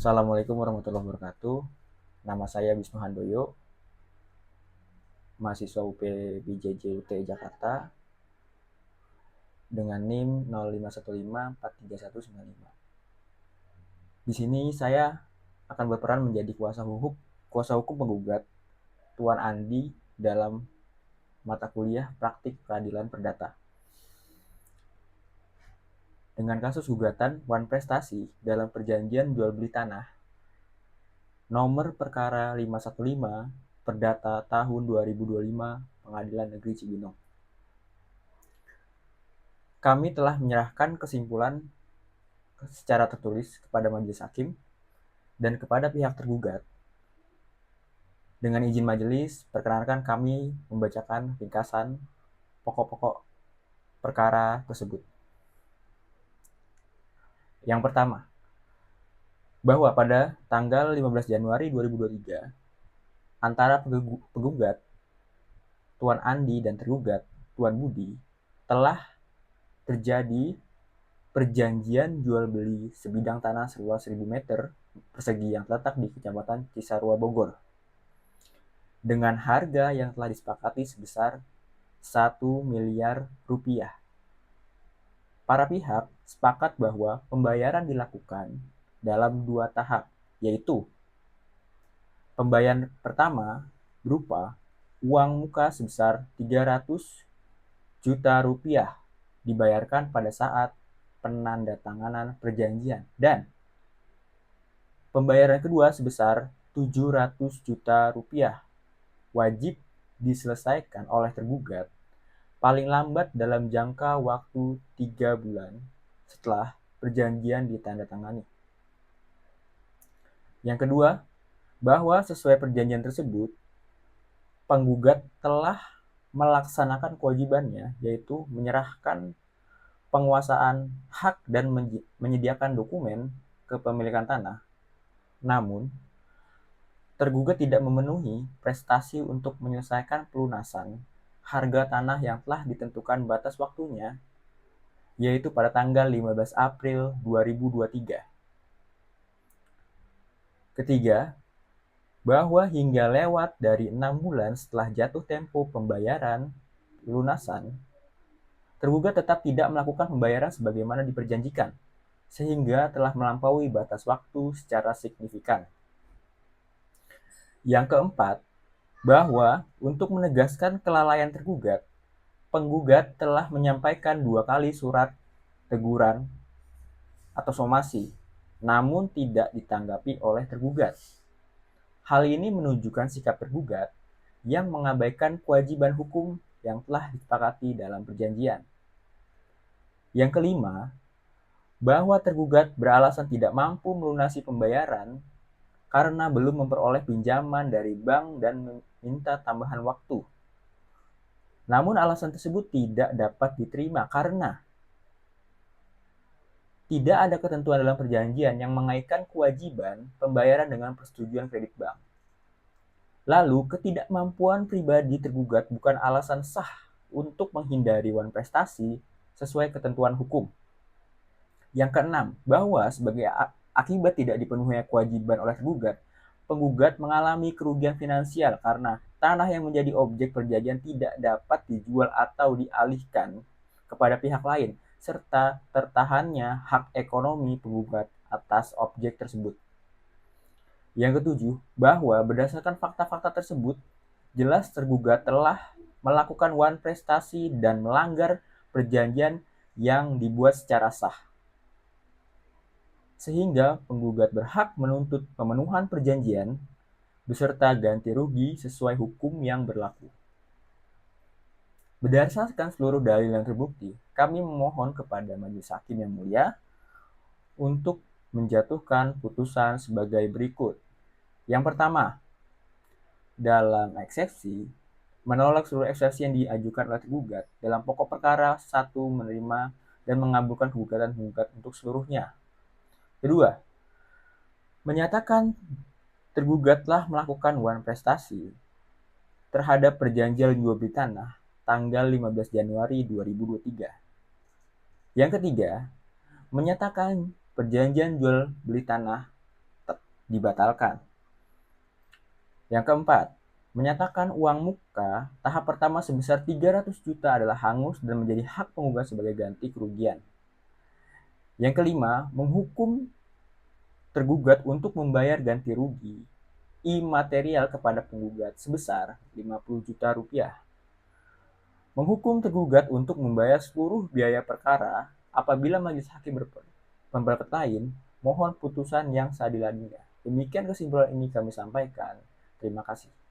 Assalamualaikum warahmatullahi wabarakatuh. Nama saya Wisnu Handoyo, mahasiswa UPBJJ UT Jakarta dengan NIM 051543195. Di sini saya akan berperan menjadi kuasa hukum penggugat Tuan Andi dalam mata kuliah Praktik Peradilan Perdata. Dengan kasus gugatan Wan Prestasi dalam perjanjian jual beli tanah nomor perkara 515 Perdata tahun 2025 Pengadilan Negeri Cibinong. Kami telah menyerahkan kesimpulan secara tertulis kepada majelis hakim dan kepada pihak tergugat. Dengan izin majelis, perkenankan kami membacakan ringkasan pokok-pokok perkara tersebut. Yang pertama, bahwa pada tanggal 15 Januari 2023 antara penggugat Tuan Andi dan tergugat Tuan Budi telah terjadi perjanjian jual beli sebidang tanah seluas 1.000 meter persegi yang terletak di Kecamatan Cisarua, Bogor, dengan harga yang telah disepakati sebesar 1 miliar rupiah. Para pihak sepakat bahwa pembayaran dilakukan dalam 2 tahap, yaitu pembayaran pertama berupa uang muka sebesar 300 juta rupiah dibayarkan pada saat penandatanganan perjanjian, dan pembayaran kedua sebesar 700 juta rupiah wajib diselesaikan oleh tergugat paling lambat dalam jangka waktu 3 bulan setelah perjanjian ditandatangani. Yang kedua, bahwa sesuai perjanjian tersebut, penggugat telah melaksanakan kewajibannya, yaitu menyerahkan penguasaan hak dan menyediakan dokumen kepemilikan tanah. Namun, tergugat tidak memenuhi prestasi untuk menyelesaikan pelunasan harga tanah yang telah ditentukan batas waktunya, yaitu pada tanggal 15 April 2023. Ketiga, bahwa hingga lewat dari 6 bulan setelah jatuh tempo pembayaran pelunasan, tergugat tetap tidak melakukan pembayaran sebagaimana diperjanjikan, sehingga telah melampaui batas waktu secara signifikan. Yang keempat, bahwa untuk menegaskan kelalaian tergugat, penggugat telah menyampaikan 2 kali surat teguran atau somasi, namun tidak ditanggapi oleh tergugat. Hal ini menunjukkan sikap tergugat yang mengabaikan kewajiban hukum yang telah disepakati dalam perjanjian. Yang kelima, bahwa tergugat beralasan tidak mampu melunasi pembayaran karena belum memperoleh pinjaman dari bank dan meminta tambahan waktu. Namun alasan tersebut tidak dapat diterima karena tidak ada ketentuan dalam perjanjian yang mengaitkan kewajiban pembayaran dengan persetujuan kredit bank. Lalu, ketidakmampuan pribadi tergugat bukan alasan sah untuk menghindari wan prestasi sesuai ketentuan hukum. Yang keenam, bahwa sebagai akibat tidak dipenuhi kewajiban oleh tergugat, penggugat mengalami kerugian finansial karena tanah yang menjadi objek perjanjian tidak dapat dijual atau dialihkan kepada pihak lain, serta tertahannya hak ekonomi penggugat atas objek tersebut. Yang ketujuh, bahwa berdasarkan fakta-fakta tersebut, jelas tergugat telah melakukan wan prestasi dan melanggar perjanjian yang dibuat secara sah, sehingga penggugat berhak menuntut pemenuhan perjanjian beserta ganti rugi sesuai hukum yang berlaku. Berdasarkan seluruh dalil yang terbukti, kami memohon kepada majelis hakim yang mulia untuk menjatuhkan putusan sebagai berikut. Yang pertama, dalam eksepsi, menolak seluruh eksepsi yang diajukan oleh tergugat dalam pokok perkara. 1. Menerima dan mengabulkan gugatan penggugat untuk seluruhnya. Kedua, menyatakan tergugat telah melakukan wan prestasi terhadap perjanjian jual beli tanah tanggal 15 Januari 2023. Yang ketiga, menyatakan perjanjian jual beli tanah dibatalkan. Yang keempat, menyatakan uang muka tahap pertama sebesar 300 juta adalah hangus dan menjadi hak penggugat sebagai ganti kerugian. Yang kelima, menghukum tergugat untuk membayar ganti rugi imaterial kepada penggugat sebesar 50 juta rupiah. Menghukum tergugat untuk membayar seluruh biaya perkara apabila majelis hakim berpendapat lain, mohon putusan yang seadil-adilnya. Demikian kesimpulan ini kami sampaikan. Terima kasih.